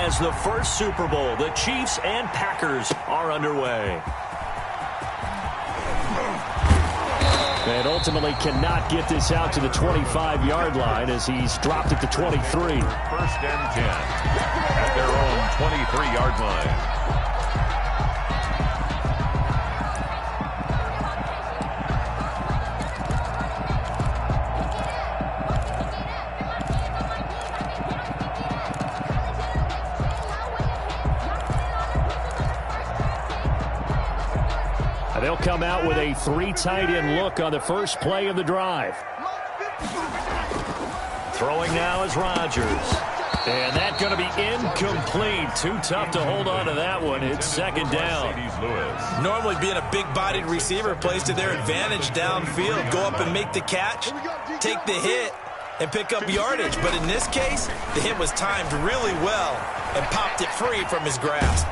as the first Super Bowl. The Chiefs and Packers are underway. And ultimately cannot get this out to the 25-yard line as he's dropped at the 23. First and 10 at their own 23-yard line. They'll come out with a 3 tight end look on the first play of the drive. Throwing now is Rodgers. And that's going to be incomplete. Too tough to hold on to that one. It's second down. Normally being a big-bodied receiver plays to their advantage downfield. Go up and make the catch, take the hit, and pick up yardage. But in this case, the hit was timed really well and popped it free from his grasp.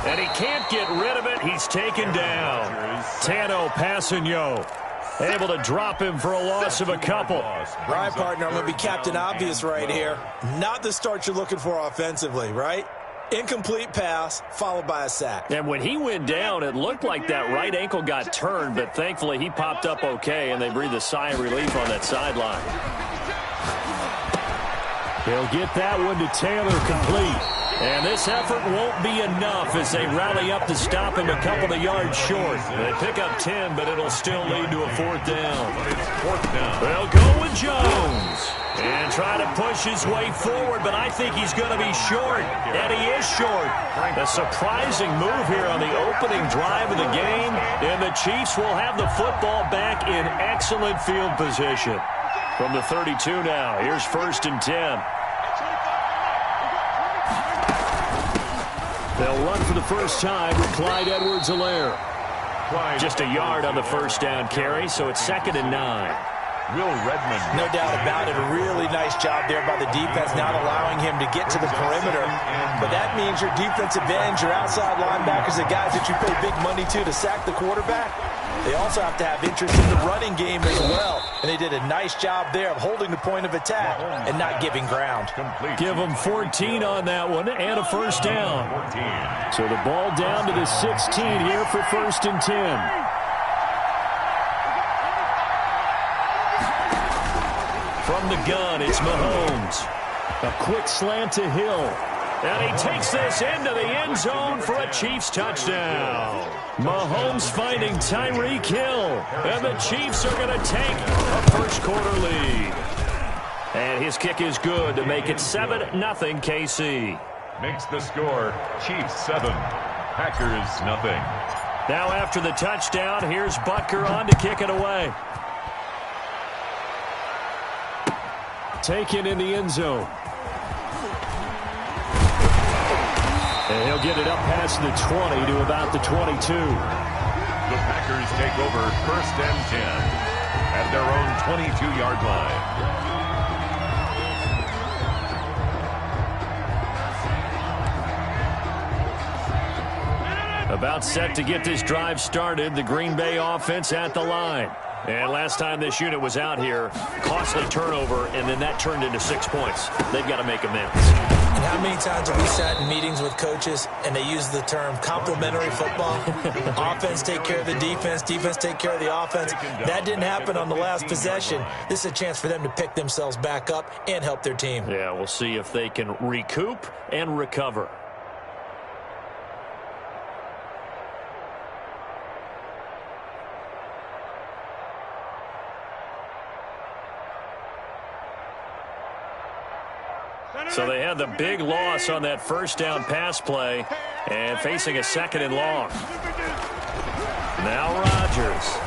And he can't get rid of it. He's taken down. Tano Passanio able to drop him for a loss of a couple. Right, partner, I'm going to be Captain Obvious right here. Not the start you're looking for offensively, right? Incomplete pass followed by a sack. And when he went down, it looked like that right ankle got turned, but thankfully he popped up okay, and they breathed a sigh of relief on that sideline. He'll get that one to Taylor complete. And this effort won't be enough as they rally up to stop him a couple of yards short. They pick up 10, but it'll still lead to a fourth down. They'll go with Jones. And try to push his way forward, but I think he's going to be short. And he is short. A surprising move here on the opening drive of the game. And the Chiefs will have the football back in excellent field position. From the 32 now, here's first and 10. They'll run for the first time with Clyde Edwards-Helaire. Just a yard on the first down carry, so it's second and 9. Will Redmond. No doubt about it. A really nice job there by the defense, not allowing him to get to the perimeter. But that means your defensive ends, your outside linebackers, the guys that you pay big money to sack the quarterback, they also have to have interest in the running game as well. And they did a nice job there of holding the point of attack and not giving ground. Give them 14 on that one and a first down. So the ball down to the 16 here for first and 10. From the gun, it's Mahomes. A quick slant to Hill. And he takes this into the end zone for a Chiefs touchdown. Mahomes finding Tyreek Hill. And the Chiefs are going to take a first-quarter lead. And his kick is good to make it 7-0 KC. Makes the score Chiefs 7, Packers nothing. Now after the touchdown, here's Butker on to kick it away. Taken in the end zone. And he'll get it up past the 20 to about the 22. The Packers take over first and 10 at their own 22-yard line. About set to get this drive started. The Green Bay offense at the line. And last time this unit was out here, costly turnover, and then that turned into 6 points. They've got to make amends. And how many times have we sat in meetings with coaches and they use the term complementary football? Offense take care of the defense, defense take care of the offense. That didn't happen on the last possession. This is a chance for them to pick themselves back up and help their team. Yeah, we'll see if they can recoup and recover. So they had the big loss on that first down pass play and facing a second and long. Now Rodgers.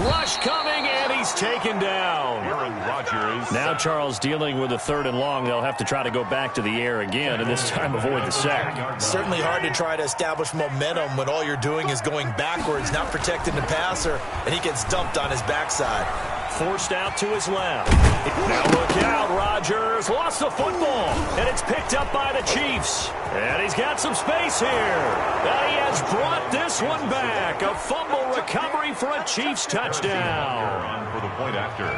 Rush coming, and he's taken down. Aaron Rodgers. Now Charles dealing with a third and long. They'll have to try to go back to the air again, and this time avoid the sack. Certainly hard to try to establish momentum when all you're doing is going backwards, not protecting the passer, and he gets dumped on his backside. Forced out to his left. Now look out, Rodgers lost the football, and it's picked up by the Chiefs. And he's got some space here. And he has brought this one back. A fumble recovery for a Chiefs touchdown. On for the point after.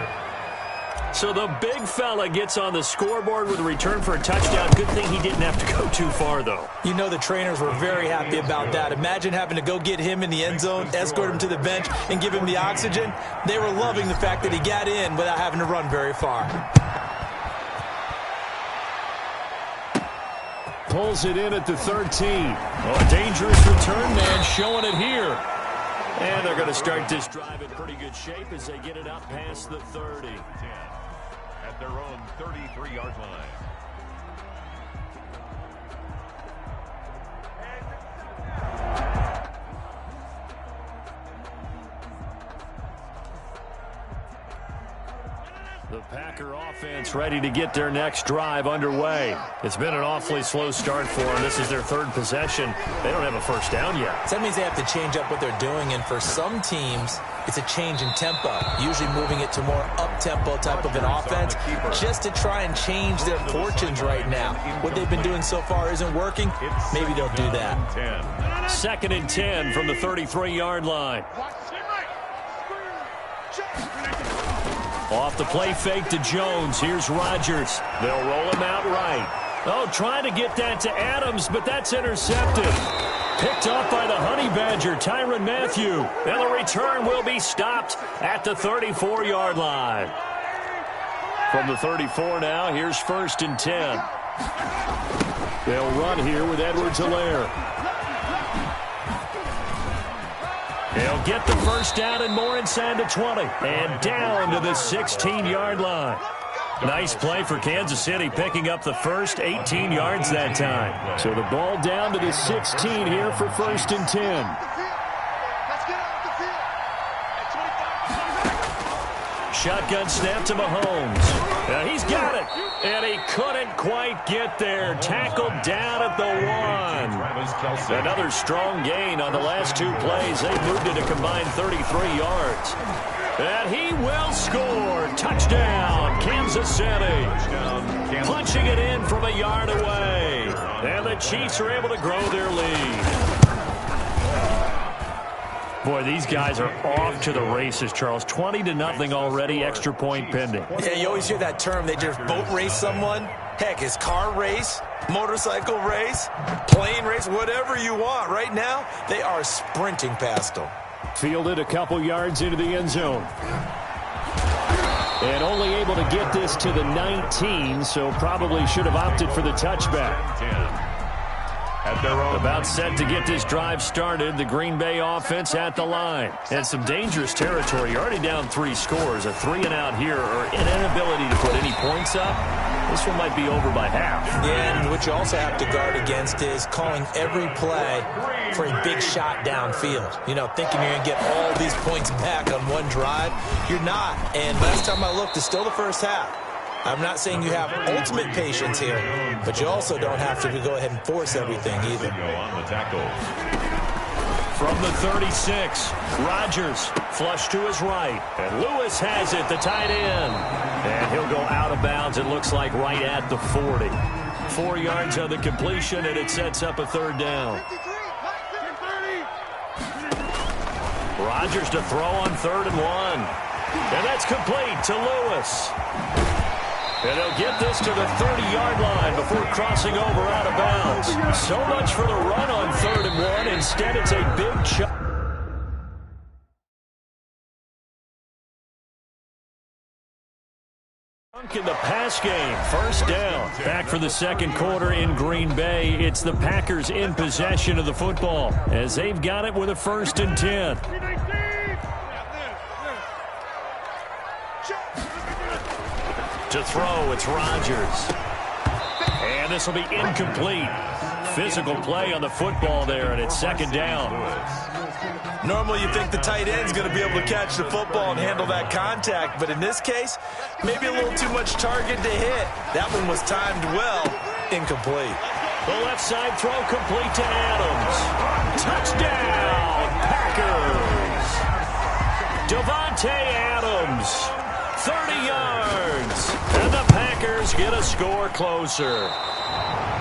So the big fella gets on the scoreboard with a return for a touchdown. Good thing he didn't have to go too far, though. You know the trainers were very happy about that. Imagine having to go get him in the end zone, escort him to the bench, and give him the oxygen. They were loving the fact that he got in without having to run very far. Pulls it in at the 13. Oh, a dangerous return man showing it here. And they're going to start this drive in pretty good shape as they get it up past the 30. At their own 33-yard line. The Packer offense ready to get their next drive underway. It's been an awfully slow start for them. This is their third possession. They don't have a first down yet. So that means they have to change up what they're doing, and for some teams, it's a change in tempo, usually moving it to more up-tempo type of an offense just to try and change their fortunes right now. What they've been doing so far isn't working. Maybe they'll do that. 2nd and 10 from the 33-yard line. Off the play fake to Jones. Here's Rodgers. They'll roll him out right. Oh, trying to get that to Adams, but that's intercepted. Picked off by the Honey Badger, Tyrann Mathieu. And the return will be stopped at the 34-yard line. From the 34 now, here's 1st and 10. They'll run here with Edwards-Helaire. They'll get the first down and more inside the 20. And down to the 16-yard line. Nice play for Kansas City, picking up the first 18 yards that time. So the ball down to the 16 here for 1st and 10. Shotgun snap to Mahomes. Now he's got it. And he couldn't quite get there. Tackled down at the 1. Another strong gain on the last 2 plays. They moved it a combined 33 yards. And he will score. Touchdown, Kansas City. Punching it in from a yard away. And the Chiefs are able to grow their lead. Boy, these guys are off to the races, Charles. 20-0 already, extra point pending. Yeah, you always hear that term. They just boat race someone. Heck, it's car race, motorcycle race, plane race, whatever you want. Right now, they are sprinting past them. Fielded a couple yards into the end zone. And only able to get this to the 19, so probably should have opted for the touchback. At their own. About set to get this drive started. The Green Bay offense at the line. And some dangerous territory. You're already down 3 scores. A 3-and-out here or an inability to put any points up. This one might be over by half. Yeah, and what you also have to guard against is calling every play for a big shot downfield. You know, thinking you're going to get all these points back on one drive. You're not. And last time I looked, it's still the first half. I'm not saying you have ultimate patience here, but you also don't have to go ahead and force everything either. From the 36, Rodgers flush to his right. And Lewis has it, the tight end. And he'll go out of bounds, it looks like right at the 40. 4 yards on the completion, and it sets up a 3rd down. Rodgers to throw on 3rd and 1. And that's complete to Lewis. And they'll get this to the 30-yard line before crossing over out of bounds. So much for the run on 3rd and 1. Instead, it's a big chunk. In the pass game, 1st down. Back for the 2nd quarter in Green Bay. It's the Packers in possession of the football as they've got it with a 1st and 10. To throw, it's Rodgers. And this will be incomplete. Physical play on the football there, and it's 2nd down. Normally you think the tight end's going to be able to catch the football and handle that contact, but in this case, maybe a little too much target to hit. That one was timed well, incomplete. The left side throw complete to Adams. Touchdown, Packers. Davante Adams, 30 yards. And the Packers get a score closer.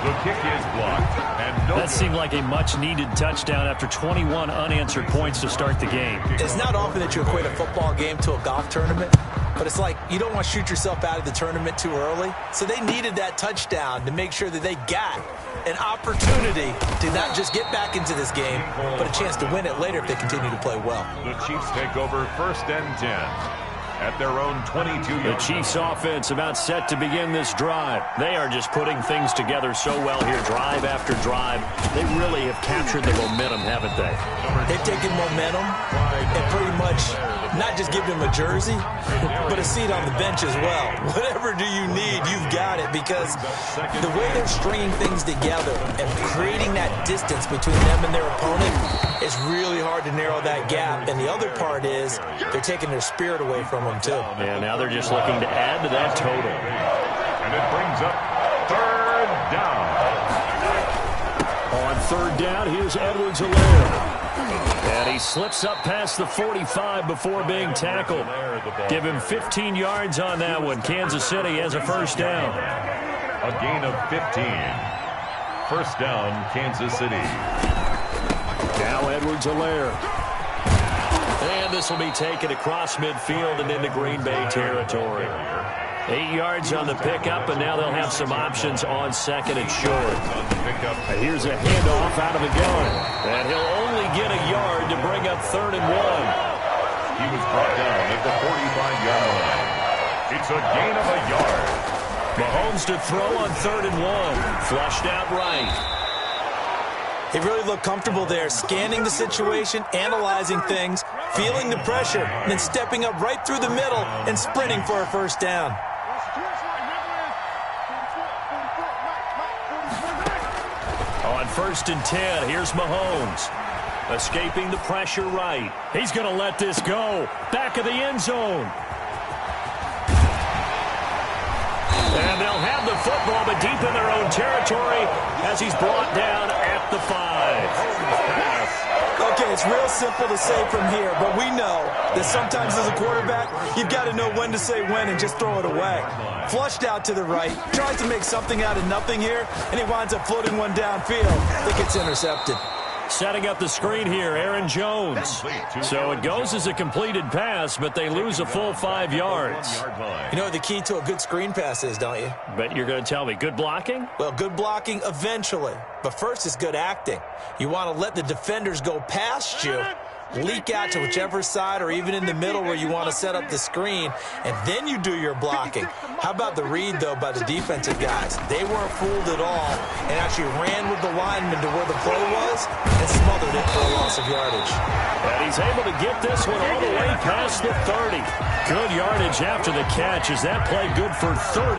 The kick is blocked. And no that seemed like a much-needed touchdown after 21 unanswered points to start the game. It's not often that you equate a football game to a golf tournament, but it's like you don't want to shoot yourself out of the tournament too early. So they needed that touchdown to make sure that they got an opportunity to not just get back into this game, but a chance to win it later if they continue to play well. The Chiefs take over 1st and 10 at their own 22-yard line. The Chiefs offense about set to begin this drive. They are just putting things together so well here, drive after drive. They really have captured the momentum, haven't they? They've taken momentum and pretty much not just given them a jersey, but a seat on the bench as well. Whatever do you need, you've got it, because the way they're stringing things together and creating that distance between them and their opponent, it's really hard to narrow that gap. And the other part is they're taking their spirit away from them, too. And now they're just looking to add to that total. And it brings up 3rd down. On 3rd down, here's Edwards-Helaire. And he slips up past the 45 before being tackled. Give him 15 yards on that one. Kansas City has a 1st down. A gain of 15. 1st down, Kansas City. Now Edwards-Helaire. And this will be taken across midfield and into Green Bay territory. 8 yards on the pickup, and now they'll have some options on 2nd and short. Here's a handoff out of the gun. And he'll only get a yard to bring up 3rd and 1. He was brought down at the 45-yard line. It's a gain of a yard. Mahomes to throw on 3rd and 1. Flushed out right. He really looked comfortable there, scanning the situation, analyzing things, feeling the pressure, and then stepping up right through the middle and sprinting for a 1st down. On 1st and 10, here's Mahomes. Escaping the pressure right. He's going to let this go. Back of the end zone. And they'll have the football, but deep in their own territory as he's brought down at the 5. Okay, it's real simple to say from here, but we know that sometimes as a quarterback, you've got to know when to say when and just throw it away. Flushed out to the right, tries to make something out of nothing here, and he winds up floating one downfield that gets intercepted. Setting up the screen here, Aaron Jones. So it goes as a completed pass, but they lose a full 5 yards. You know what the key to a good screen pass is, don't you? But you're going to tell me, good blocking? Well, good blocking eventually. But first is good acting. You want to let the defenders go past you, leak out to whichever side or even in the middle where you want to set up the screen, and then you do your blocking. How about the read, though, by the defensive guys? They weren't fooled at all and actually ran with the lineman to where the play was and smothered it for a loss of yardage. And he's able to get this one all the way past the 30. Good yardage after the catch. Is that play good for 30?